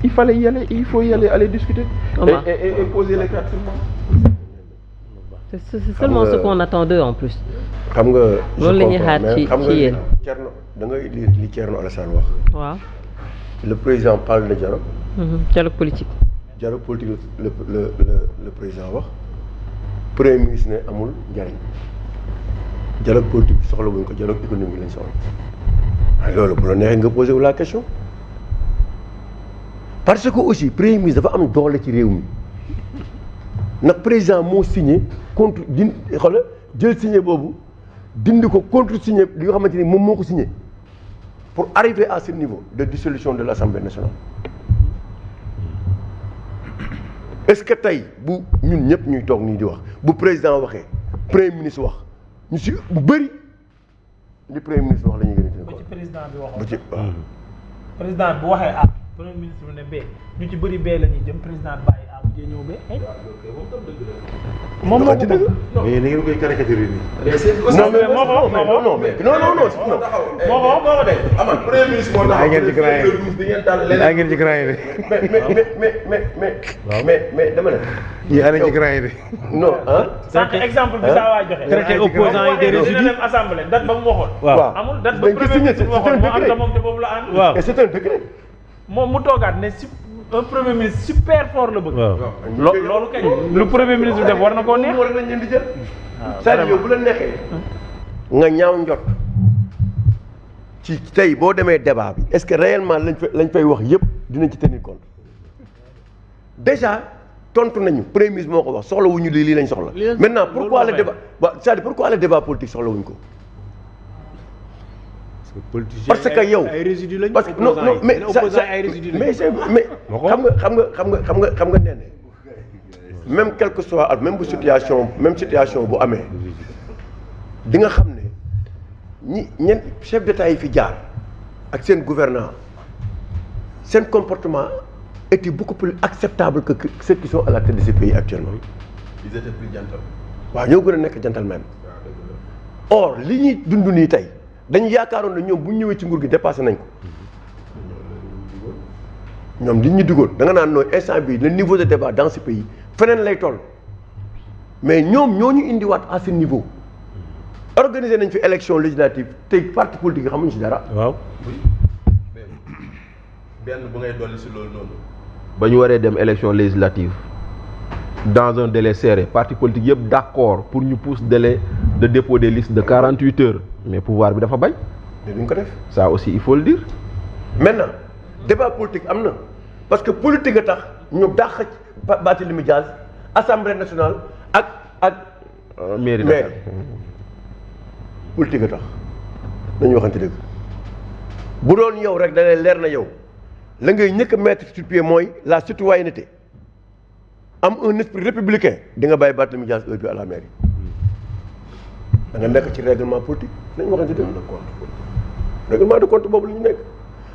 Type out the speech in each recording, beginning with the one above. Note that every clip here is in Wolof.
il fallait y aller, il faut y aller discuter et poser les cartes sur moi. C'est seulement ce qu'on attend d'eux en plus. xam nga loolu la ñuy xaar ci yéen. Thierno da ngay lire li Thierno Alassane wax. waaw. Le président parle de dialogue. Dialogue politique. Dialogue politique le président wax. Premier ministre ne amul njariñ. Dialogue politique soxla wuñ ko dialogue économique lañ soxla. waaye loolu bu la neexee nga posé wu la question. parce que aussi premier ministre dafa am doole ci réew mi nag président moo signé contre xoolal jël signé boobu dindi ko contre signé li nga xamante ni moom moo ko signé pour arriver à ce niveau de dissolution de l'Assemblée nationale. est-ce que tey bu ñun ñëpp ñuy toog nii di wax bu président waxee premier ministre wax ñu si bu bëri li premier ministre wax la ñuy gën a. ba ci président bi waxoon ba ci waaw. président bu waxee A premier ministre bi ne B ñu ci bëri B la ñuy jëm président bàyyi A bu jee ñëw B. moom moo ko dëgg. mais ni ngeen koy caricature nii. non mais moo ko non moo ko de. amal premier ministre moo tax. ay ngeen ci grand yi di ngeen taal leneen. ay ngeen ci grand yi de. mais dama ne. ñii ay ci grand yi de. non ah. sànq exemple bi saa waay joxe. traité opposant yi des résidus. dina dem assemblée date ba mu waxoon. waaw amul date ba premier ministre bi waxoon moo am te moom te boobu la ànd. waaw et c'est un décret. moom mu toogaat ne un premier ministre super fort la bëgg. waaw loolu kañ lu premier ministre def war na koo neex. war nañ leen di jël. c'est-à-dire yow bu la neexee. nga ñaaw njot ci tey boo demee débat bi est-ce que réellement lañ fay wax yëpp dinañ ci tenir compte déjà tontu nañu premier ministre moo ko wax soxla wuñu lii lañ soxla. maintenant pourquoi le débat waaw c'est-à-dire pourquoi le débat politique soxla wuñu ko. parce que yow ay résidus lañ. parce que non mais xam nga nee na même quel que soit même bu situation bu amee di nga xam ne ñen chef d'État yi fi jaar ak seen gouvernant seen comportement était beaucoup plus acceptable que ceux qui sont à la tête de ce pays actuellement. ils étaient plus gentlemen. waaw ñoo gën a nekk gentleman. or li ñuy dund nii tey. dañu yaakaaroon ne ñoom bu ñu ñëwee ci nguur gi dépassé nañ ko ñoom li ñu digoon da nga naan nooy instant bi le niveau de débat dans ce pays feneen lay toll mais ñoom ñoo ñu indiwaat à ce niveau organiser nañ fi élection législative tey parti politique yi xamuñ ci dara. waaw. benn bu ngay dolli si loolu noonu. ba ñu waree dem élection législative dans un délai serré parti politique yëpp d'accord pour ñu pousse délai de dépôt des listes de 48 heures mais pouvoir bi dafa bañ. mais duñ ko def. ça aussi il faut le dire. maintenant débat politique am na parce que politique a tax ñu dàq Barthélémy Dias assemblée nationale ak mairie maire politique a tax dañu waxante dëgg bu doon yow rek da lay leer na yow la ngay ñëkk a mettre sur pied mooy la citoyenneté am un esprit républicain di nga bàyyi Barthélémy Dias heure bi à la mairie da nga nekk ci règlement politique nañu waxante dëgg règlement de compte boobu la ñu nekk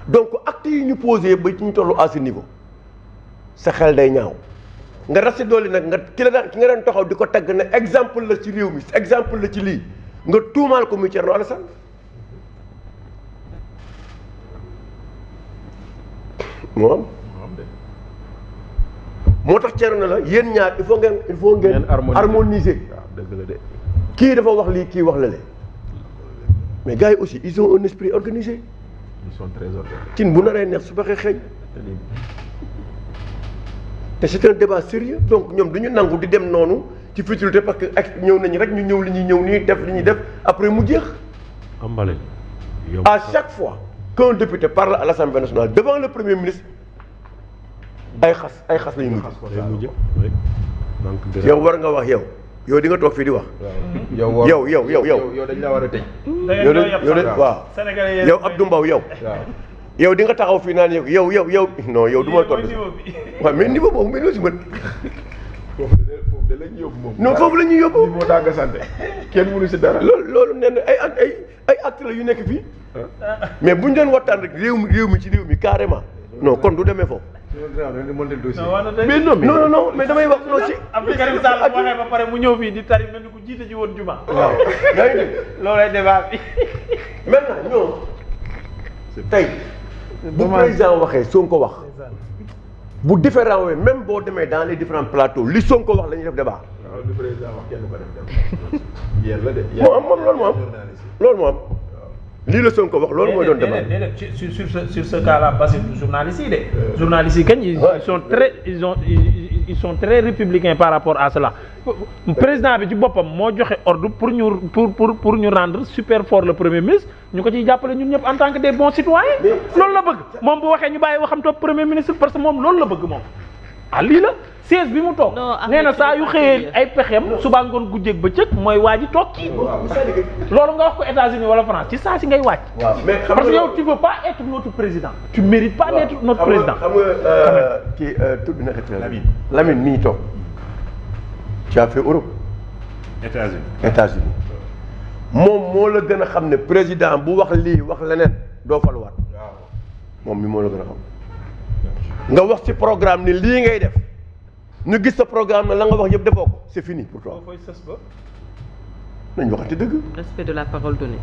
donc actes yi ñu posé ba ci ñu tollu à ce niveau sa xel day ñaaw nga rasi dooli nag nga ki nga daan taxaw di ko tagg ne exemple la ci réew mi exemple la ci lii nga tuumaal ko muy Thierno Alassane moo am moo tax Thierno ne la yéen ñaar il faut ngeen harmoniser dëgg la de kii dafa wax lii kii wax la le mais gars yi aussi ils ont un esprit organisé ils sont très organisés. cin bu naree neex su baxee xeeñ te c'est un débat sérieux donc ñoom duñu nangu di dem noonu ci futilité parce que ak ñëw nañu rek ñu ñëw li ñuy ñëw nii def li ñuy def après mu jeex. ambale. à chaque fois qu'un député parle à l'Assemblée nationale devant le premier ministre ay xas la ñu mujj. yow war nga wax yow di nga toog fii di wax. yow dañ la war a tëj. waaw yow Abdou Mbow yow di nga taxaw fii naan yow non yow du ma tontu waaw mais niveau boobu mais loo si mën. foofu de la ñu yóbbu moom. non foofu la ñuy yóbbu. moo dàgg sant kenn mënu si dara. loolu nee na ay actes la yu nekk fii mais bu ñu doon waxtaan rek réew mi carrément non kon du demee foofu. mais non mais damay wax non ci. Abdou Karim Sall waxee ba pare mu ñëw fii di tari mel ni ku jiite ji woon juma. waaw yaa ngi dégg. loolay débat bi. maintenant ñoom tey bu président waxee Sonko wax bu différent wee même boo demee dans les différents plateaux li Sonko wax la ñuy def débat. waaw li président wax kenn ko def yéen la de. moom loolu moo am lii la Sonko wax loolu mooy doon débat. sur ce cas là Basile du journaliste yi de. journalistes yi kañ ils sont très républicains par rapport à cela. président bi ci boppam moo joxe ordre pour ñu rendre super fort le premier ministre ñu ko ciy jàppale ñun ñëpp en tant que des bons citoyens. loolu la bëgg moom bu waxee ñu bàyyi waxam topp premier ministre parce que moom loolu la bëgg moom. ah lii la siège bi mu toog. nee na saa yu xëyee ay pexeem suba ngoon guddeeg bëccëg mooy waa ji toog kii. loolu nga wax ko États-Unis wala France ci saa si ngay wàcc. mais xam parce que yow tu veux pas être notre président. tu mérites pas d'être notre président. xam nga kii tur bi naka Lamine mii toog. tu as fait Europe. États-Unis moom moo la gën a xam ne président bu wax lii wax leneen doo faluwaat. moom mi moo la gën a xam. nga wax ci programme ni lii ngay def ñu gis sa programme na la nga wax yëpp defoo ko c'est fini pour toi. nañ waxante dëgg. respect de la parole donnée.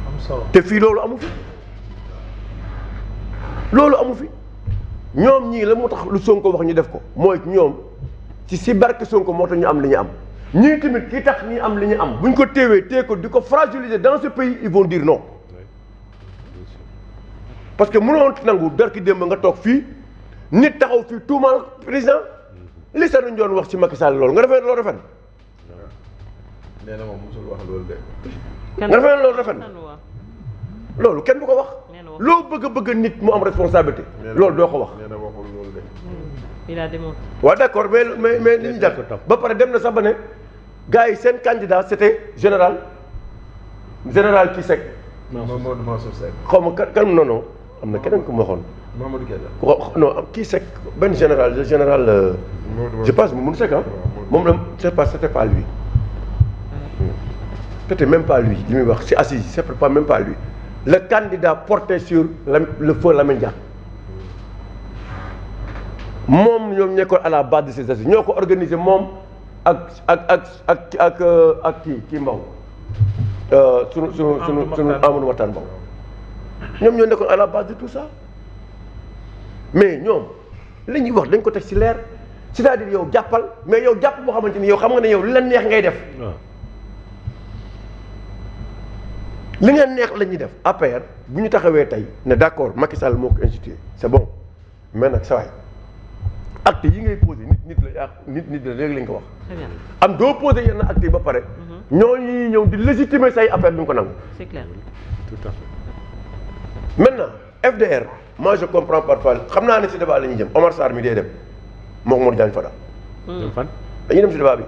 am solo te fii loolu amu fi loolu amu fi ñoom ñii la moo tax lu Sonko wax ñu def ko mooy ñoom ci si barke Sonko moo tax ñu am li ñu am ñii tamit ki tax ñi am li ñu am buñ ko téewee téye ko di ko fragiliser dans ce pays ils vont dire non. parce que mënoon nangu darki démb nga toog fii nit taxaw fii tuumaal président li sa doon wax ci Macky Sall loolu nga defee loolu rafet. nee na moom mosul wax loolu de. nga defee loolu rafet loolu kenn du ko wax. loo bëgg nit mu am responsabilité. loolu doo ko wax. nee na waxul loolu de. il a démontré. waaw d'accord mais li ñu jàpp ba pare dem na sax ba ne gars yi seen candidat c'était général kii Seck. Mamadou Mansour Seck. xaw ma kan non am na keneen ku ma waxoon. Mamadou Keita. non kii Seck benn général je pense Mamadou Seck ah. moom la c'était pas lui. Peut-être même pas lui li muy wax si assise c'est pas même pas lui le candidat porté sur le feu Lamine Dia moom ñoom ñekkoon à la base de ces assises ñoo ko organisé moom ak kii Mbow sunu Amadou Mahtar Mbow ñoom ñoo nekkoon à la base de tout ça mais ñoom li ñuy wax dañ ko teg ci leer c'est-à-dire yow jàppal mais yow jàpp boo xamante ni yow xam nga ne yow li la neex ngay def. li nga neex la ñuy def APR bu ñu taxawee tey ne d'accord Macky Sall moo ko institué c'est bon mais nag saa waay acte yi ngay posé nit la yaa nit la léegi lañ ko wax. très bien am doo posé yenn acte yi ba pare. ñooñu ñëw di légitimer say affaire duñ ko nangu. c'est clair. tout à fait. maintenant FDR moi je comprends parfois xam naa ne si débat la ñuy jëm Omar Sarr mi day dem moom Modou Diagne Fada. dem fan. dañuy dem si débat bi.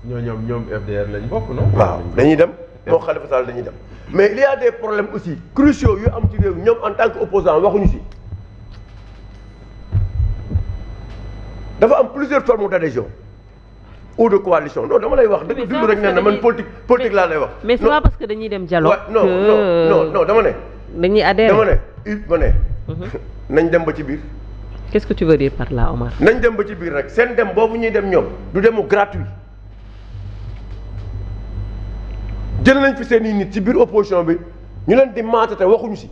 ñoom FDR lañ bokk non. waaw dañuy dem moo Khalifa Sall dañuy dem. mais il y a des problèmes aussi cruciaux yu am ci réew ñoom en tant que opposant waxuñu si dafa am plusieurs formes d'adhésion ou de coalition non dama lay wax dëgg déglu rek nee na man politique laa lay wax. mais c'est pas parce que dañuy dem dialogue. non dama ne. dañuy adhérer dama ne nañ dem ba ci biir. qu'est-ce que tu veux dire par là Omar. nañ dem ba ci biir rek seen dem boobu ñuy dem ñoom du demu gratuit. jël nañ fi seen i nit ci biir opposition bi ñu leen di maatate waxuñu si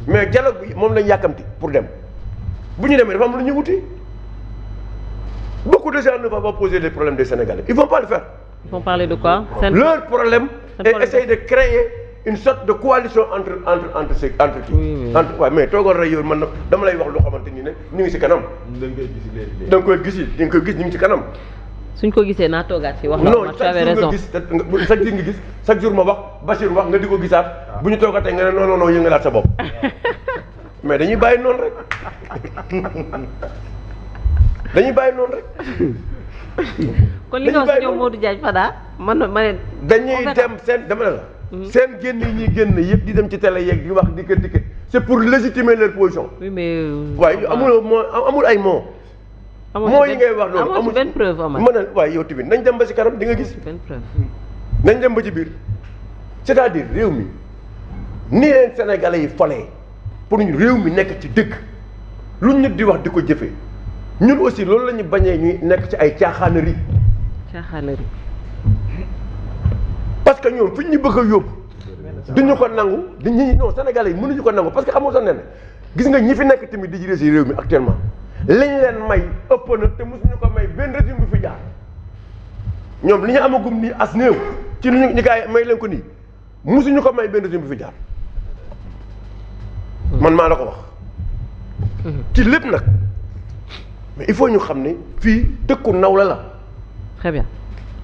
mais dialogue bi moom lañ yàkkamti pour dem bu ñu demee dafa am lu ñu wuti beaucoup de gens ne vont pas poser les problèmes des Sénégalais ils vont pas le faire. ils vont parler de quoi. leur problème est essayer de créer une sorte de coalition entre kii. entre waaw mais toogal rek yow man dama lay wax loo xamante ni ne ñu ngi si kanam. da nga koy gis léegi. da nga koy gis ñu ngi si kanam. suñ ko gisee naa toogaat fii wax la non tu avais raison chaque jour nga gis chaque jour ma wax Bachir wax nga di ko gisaat bu ñu toogatee nga ne non yëngalaat sa bopp mais dañuy bàyyi noonu rek kon li nga wax si ñoom Modou Diagne Fada ma ne dañuy dem seen dama ne la seen génn yi ñuy génn yëpp di dem ci télé yeeg di wax di kër c'est pour légitimer leur position. oui mais waaye amul ay mots. moo yi ngay wax noonu amul benn preuve Omar. mën na waaye yow tamit nañ dem ba ci kanam di nga gis. benn preuve. nañ dem ba ci biir c'est-à-dire réew mi ni leen Sénégalais yi falee pour ñu réew mi nekk ci dëgg lu nit di wax di ko jëfee ñun aussi loolu la ñu bañee ñuy nekk ci ay caaxaanari. parce que ñoom fi ñu bëgg a yóbbu duñu ko nangu non Sénégalais yi mënuñu ko nangu parce que xamul sax ne gis nga ñi fi nekk tamit di jiite ci réew mi actuellement liñ leen may ëpp na te mosuñu ko may benn régime bi fi jaar ñoom li ñu amagum nii as néew ci li ñu gars yi may leen ko nii mosuñu ko may benn régime bi fi jaar man maa la ko wax ci lépp nag mais il faut ñu xam ne fii dëkku nawle la très bien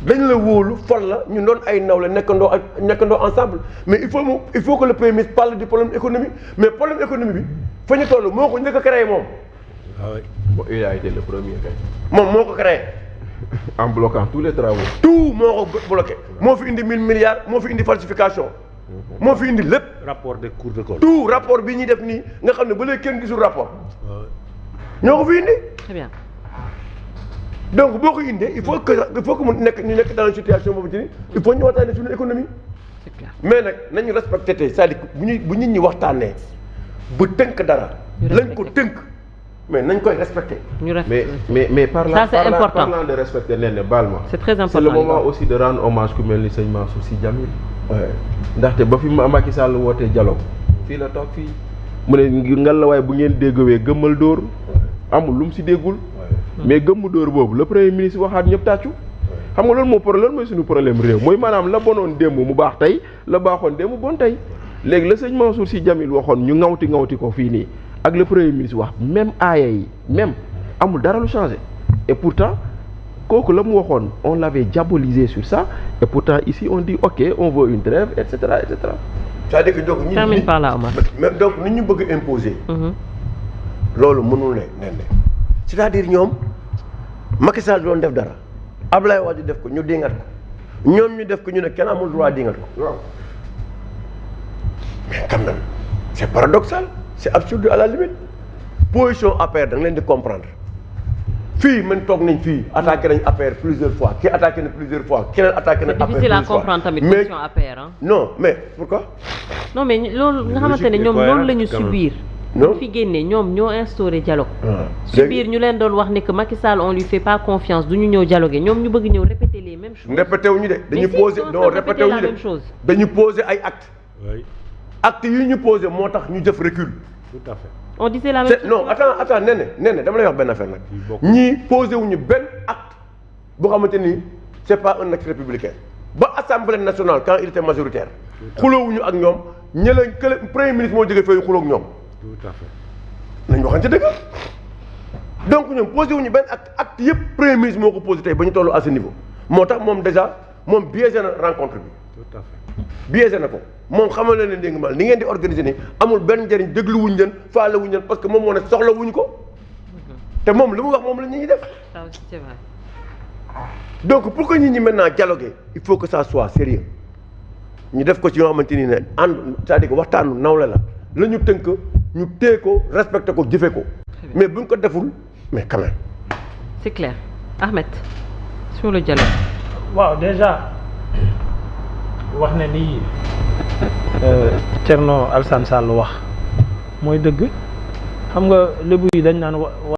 dañ la wóolu fol la ñu doon ay nawle nekkandoo ensemble mais il faut que le premier ministre parle du problème économique mais problème économique bi fa ñu toll moo ko njëkk a créé moom. Bon, il a été le premier kay. moom moo ko créé. En bloquant tous les travaux. tout moo ko bloqué moo fi indi 1000 milliards moo fi indi falsification moo fi indi lépp. rapport des cours de compte. tout rapport bi ñuy def nii nga xam ne ba léegi kenn gisul rapport ñoo ko fi indi. très bien donc boo ko indee il faut que mu ñu nekk dans une situation boobu ci ni il faut ñu waxtaanee suñu économie. c'est clair mais nag nañu respecté tey c'est-à-dire bu nit ñi waxtaanee bu tënk dara. lañ ko tënk mais nañ koy respecté. ñu respecté mais parlant ça c'est important parlant de respecter nee na baal ma. c'est très important c'est le moment aussi de rendre hommage ku mel ni sëñ Mansour Sy Djamil. ndaxte ba fi Macky Sall wootee dialogue fii la toog fii mu ne ngal la waaye bu ngeen déggowee gëmmal dóor amul lu mu si déggul. mais gëmmu dóor boobu le premier ministre waxaat ñëpp tàccu. xam nga loolu moo problème mooy suñu problème réew mooy maanaam la bonoon démb mu baax tey la baaxoon démb bon tey léegi la sëñ Mansour Sy Djamil waxoon ñu ŋawti ko fii nii ak le premier ministre wax même aaya yi même amul dara lu changé et pourtant kooku la mu waxoon on l'avait diabolisé sur ça et pourtant ici on dit ok on veut une trêve et cetera et cetera. c'est-à-dire que donc termine par là Omar. donc ni ñu bëgg imposer. loolu mënul ne c'est-à-dire ñoom Macky Sall doon def dara Abdoulaye Wade def ko ñu dingat ko ñoom ñu def ko ñu ne kenn amul droit dingat ko waaw mais quand même c'est paradoxal c'est absurde à la limite position APR da nga leen di comprendre fii man toog nañ fii attaqué nañ APR plusieurs fois kii attaqué na plusieurs fois keneen attaqué na APR difficile à comprendre tamit position APR hein. non mais pourquoi non mais loolu nga xamante ne ñoom loolu la ñu subir non fi génnee ñoom ñoo instauré dialogue subir ñu leen doon wax ne que Macky Sall on lui fait pas confiance du ñu ñëw dialoguer ñoom ñu bëgg ñëw répéter les mêmes choses répété wu ñu de dañu posé non répété wu ñu de dañu posé ay actes actes yi ñu posé moo tax ñu def recul tout à fait. on disait la même chose non attends nee dama lay wax benn affaire nag ñii posé wuñu benn acte boo xamante ni c'est pas un acte républicain ba assemblée nationale quand il était majoritaire xuloowuñu ak ñoom ñëlañ kële premier ministre moo jógee fee xuloo ak ñoom tout à fait. nañ waxante dëgg donc ñoom posé wuñu benn acte yëpp premier ministre moo ko posé tey ba ñu toll à ce niveau moo tax moom déjà moom biaisé na rencontre bi tout à fait. biaisé na ko moom xamal na leen dégg mal ni ngeen di organiser ni amul benn njëriñ dégluwuñ leen faalewuñ leen parce que moom moo ne soxlawuñ ko te moom li mu wax moom la ñuy def. ça aussi c'est vrai. donc pour que nit ñi maintenant dialoguer il faut que ça soit sérieux ñu def ko ci yoo xamante ni ne ànd c'est-à-dire que waxtaanu nawle la ñu tënk ñu téye ko respecté ko jëfe ko mais buñ ko deful mais quand même. c'est clair Ahmed sur le dialogue. waaw déjà wax ne ni Thierno Alassane Sall wax mooy dëgg xam nga lébu yi dañ naan